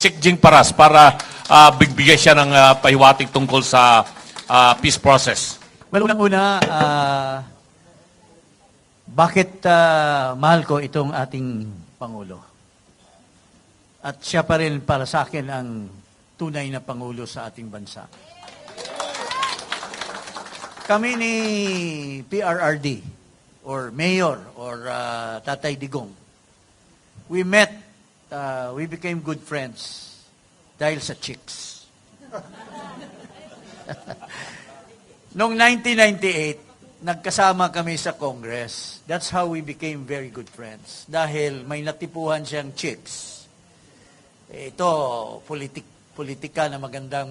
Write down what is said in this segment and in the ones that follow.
Jing Paras para bigbigay siya ng pahiwatig tungkol sa peace process. Well, unang-una, bakit mahal ko itong ating Pangulo? At siya pa rin para sa akin ang tunay na Pangulo sa ating bansa. Kami ni PRRD or Mayor or Tatay Digong, we met, we became good friends dahil sa chicks. Noong 1998, nagkasama kami sa Congress. That's how we became very good friends. Dahil may natipuhan siyang chicks. Ito, politika na magandang,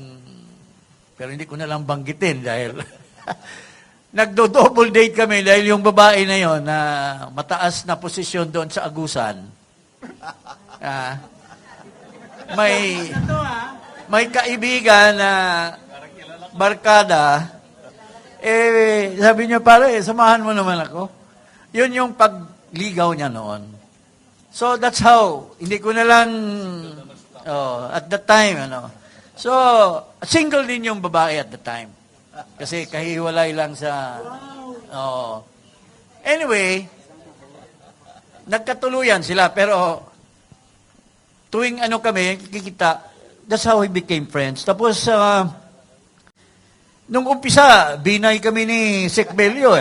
pero hindi ko na lang banggitin dahil nagdo-double date kami dahil yung babae na yon na mataas na posisyon doon sa Agusan. May kaibigan na barkada, sabi niya, pare, samahan mo naman ako. Yun yung pagligaw niya noon. So, that's how, hindi ko na lang, at the time, So, single din yung babae at the time. Kasi kahiwalay lang sa, Anyway, nagkatuluyan sila, pero tuwing kami, kikita, that's how we became friends. Tapos, nung umpisa, binay kami ni Sec Belio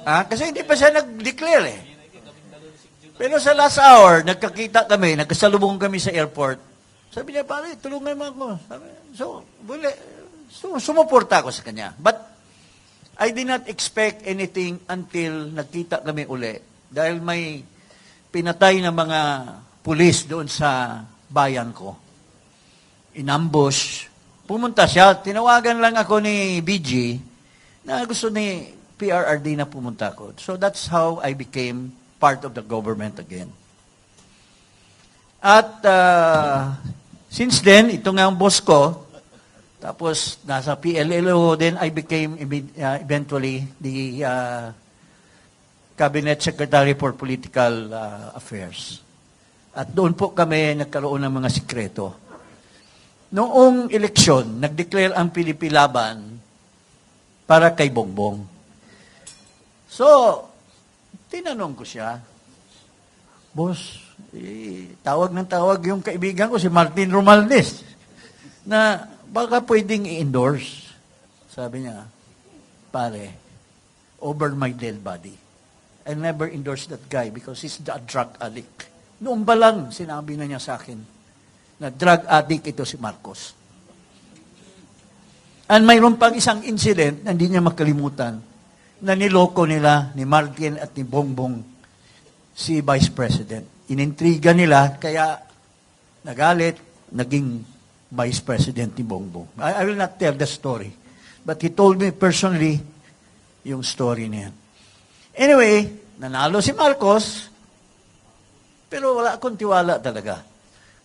kasi hindi pa siya nag-declare Pero sa last hour, nagkakita kami, nagkasalubong kami sa airport. Sabi niya, pare, tulungan mo ako. Sumuporta ako sa kanya. But, I did not expect anything until nagkita kami uli. Dahil may pinatay na mga pulis doon sa bayan ko. Inambush. Pumunta siya. Tinawagan lang ako ni BG na gusto ni PRRD na pumunta ko. So that's how I became part of the government again. At since then, ito nga ang boss ko. Tapos nasa PLLO, then I became eventually the Cabinet Secretary for Political Affairs. At doon po kami nagkaroon ng mga sikreto. Noong eleksyon, nag-declare ang Pilipi Laban para kay Bongbong. So, tinanong ko siya, boss, tawag ng tawag yung kaibigan ko, si Martin Romualdez, na baka pwedeng i-endorse. Sabi niya, pare, over my dead body. I never endorse that guy because he's a drug addict. Noon ba lang, sinabi na niya sa akin na drug addict ito si Marcos. And mayroon pang isang incident na hindi niya makalimutan na niloko nila ni Martin at ni Bongbong si Vice President. Inintriga nila, kaya nagalit, naging Vice President ni Bongbong. I will not tell the story. But he told me personally yung story niya. Anyway, nanalo si Marcos, pero wala akong tiwala talaga.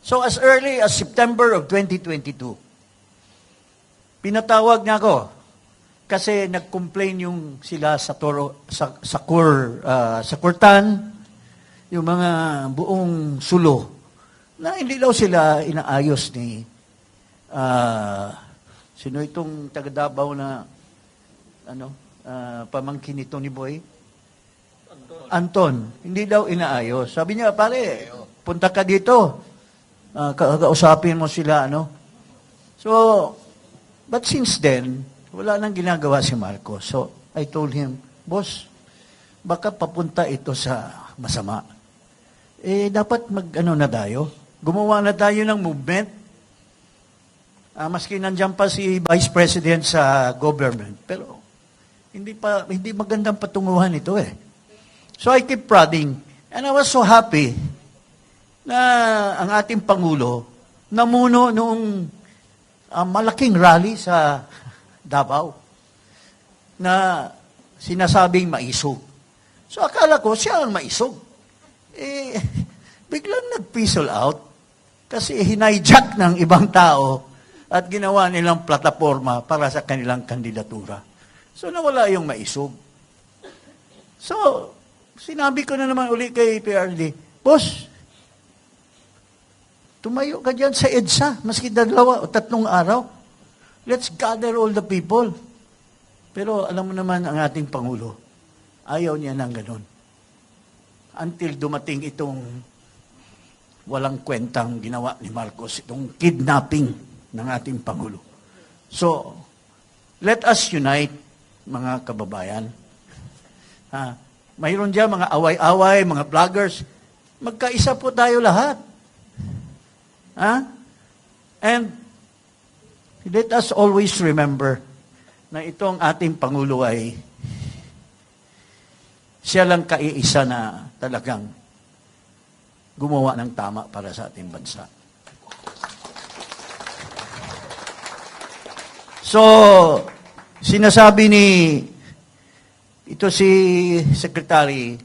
So as early as September of 2022, pinatawag niya ako kasi nag-complain yung sila sa Kurtan, yung mga buong sulo, na hindi daw sila inaayos ni sino itong taga-Davao na pamangkin nito ni Boy? Anton. Hindi daw inaayos. Sabi niya, pare, punta ka dito. Kausapin mo sila, So, but since then, wala nang ginagawa si Marcos. So, I told him, boss, baka papunta ito sa masama. Dapat na tayo. Gumawa na tayo ng movement. Maski nandiyan pa si Vice President sa government. Pero, hindi magandang patunguhan ito So I keep prodding. And I was so happy na ang ating Pangulo namuno noong malaking rally sa Davao na sinasabing maisog. So akala ko siya ang maisog. Biglang nag-fizzle out kasi hinayjack ng ibang tao at ginawa nilang plataforma para sa kanilang kandidatura. So nawala yung maisog. So, sinabi ko na naman uli kay PRD, boss, tumayo ka dyan sa EDSA, maski 2 o 3 araw. Let's gather all the people. Pero alam mo naman ang ating Pangulo, ayaw niya ng ganun. Until dumating itong walang kwentang ginawa ni Marcos, itong kidnapping ng ating Pangulo. So, let us unite, mga kababayan. Mayroon dyan mga away-away, mga vloggers. Magkaisa po tayo lahat. And let us always remember na itong ating Pangulo ay siya lang kaiisa na talagang gumawa ng tama para sa ating bansa. So, sinasabi ito si Secretary,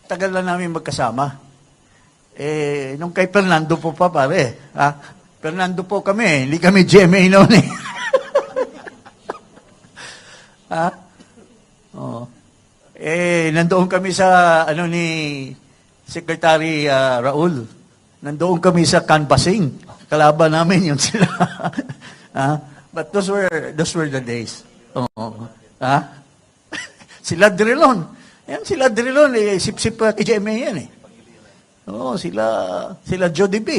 tagal na namin magkasama. Nung kay Fernando po pa pare, Fernando po kami, hindi kami GMA noon eh. Nandoon kami sa ni Secretary Raul. Nandoon kami sa canvassing. Kalaban namin yun sila. But those were the days. Sila Drilon. Yan, sila Drilon, sip-sip kay GMA yan eh. Sila Jody B.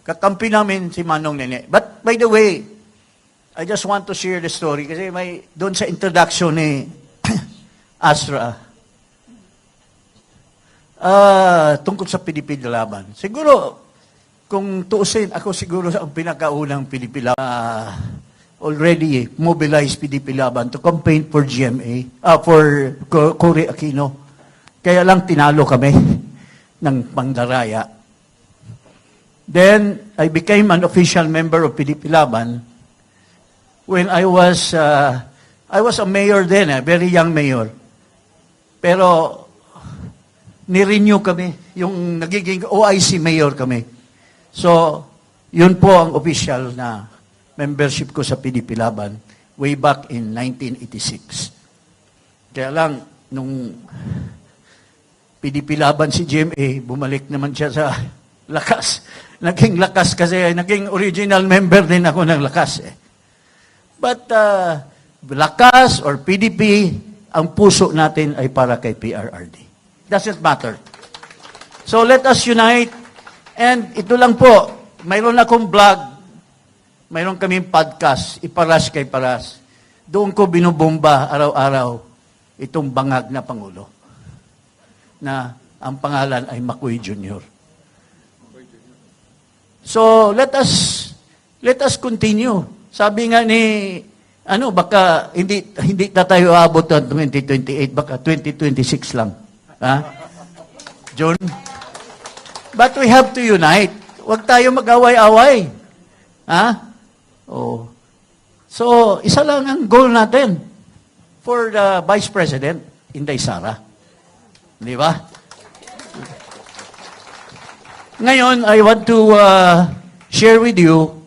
Kakampi namin si Manong Nene. But by the way, I just want to share the story kasi doon sa introduction ni Astra, tungkol sa PDP laban. Siguro, kung tuusin, ako siguro ang pinakaunang PDP laban, already mobilized PDP laban to campaign for GMA, for Cory Aquino. Kaya lang tinalo kami ng Pandaraya. Then, I became an official member of PDP laban when I was a mayor then, a very young mayor. Pero, ni-renew kami, yung nagiging OIC mayor kami. So, yun po ang official na membership ko sa PDP laban way back in 1986. Kaya lang, nung PDP laban si GMA, bumalik naman siya sa Lakas. Naging Lakas kasi, naging original member din ako ng Lakas eh. But, Lakas or PDP, ang puso natin ay para kay PRRD. Doesn't matter. So let us unite. And ito lang po, mayroon akong vlog, mayroon kaming podcast, Iparas kay Paras. Doon ko binubomba araw-araw itong bangag na Pangulo na ang pangalan ay Makoy Jr. So let us continue. Sabi nga ni baka hindi na tayo abot ng 2028, baka 2026 lang. John? But we have to unite. Huwag tayo mag-away-away. So, isa lang ang goal natin for the Vice President, Inday Sara. Di ba? Ngayon, I want to share with you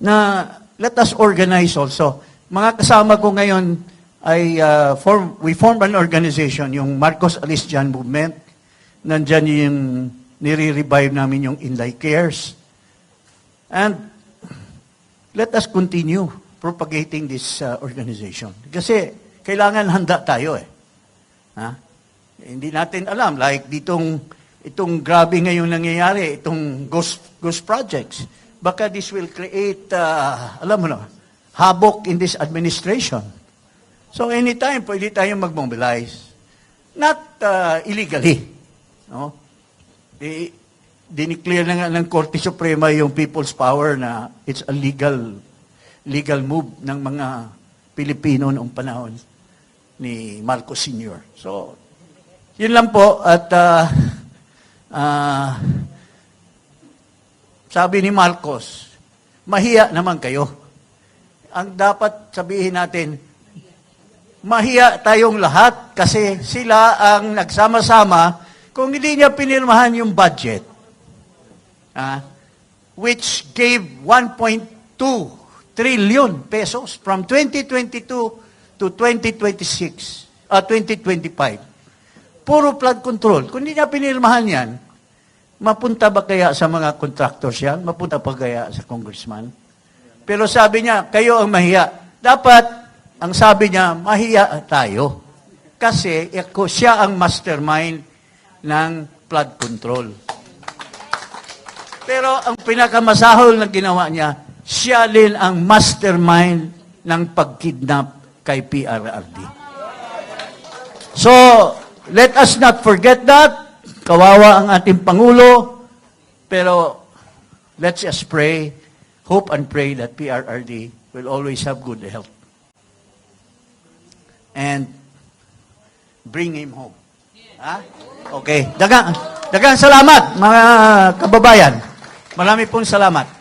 na let us organize also. Mga kasama ko ngayon ay we formed an organization, yung Marcos Alice Jan Movement. Nandyan yung nire-revive namin yung Inday Cares. And let us continue propagating this organization. Kasi kailangan handa tayo eh. Hindi natin alam, like itong grabe ngayon nangyayari, itong ghost projects. Baka this will create, havoc in this administration. So anytime, pwede tayong mag-mobilize. Not illegally. No? Dineclare na nga ng Korte Suprema yung People's Power na it's a legal move ng mga Pilipino noong panahon ni Marcos Sr. So, yun lang po. At sabi ni Marcos, mahiya naman kayo. Ang dapat sabihin natin, mahiya tayong lahat kasi sila ang nagsama-sama kung hindi niya pinirmahan yung budget, which gave 1.2 trillion pesos from 2022 to 2025. Puro flood control. Kung hindi niya pinirmahan yan, Mapunta ba kaya sa mga contractors yan? Mapunta pa kaya sa congressman? Pero sabi niya, kayo ang mahiya. Dapat, ang sabi niya, mahiya tayo. Kasi siya ang mastermind ng flood control. Pero ang pinakamasahol na ginawa niya, siya din ang mastermind ng pagkidnap kay PRRD. So, let us not forget that. Kawawa ang ating Pangulo. Pero, let's just pray, hope and pray that PRRD will always have good health. And bring him home. Ha? Okay. Dagang salamat, mga kababayan. Marami pong salamat.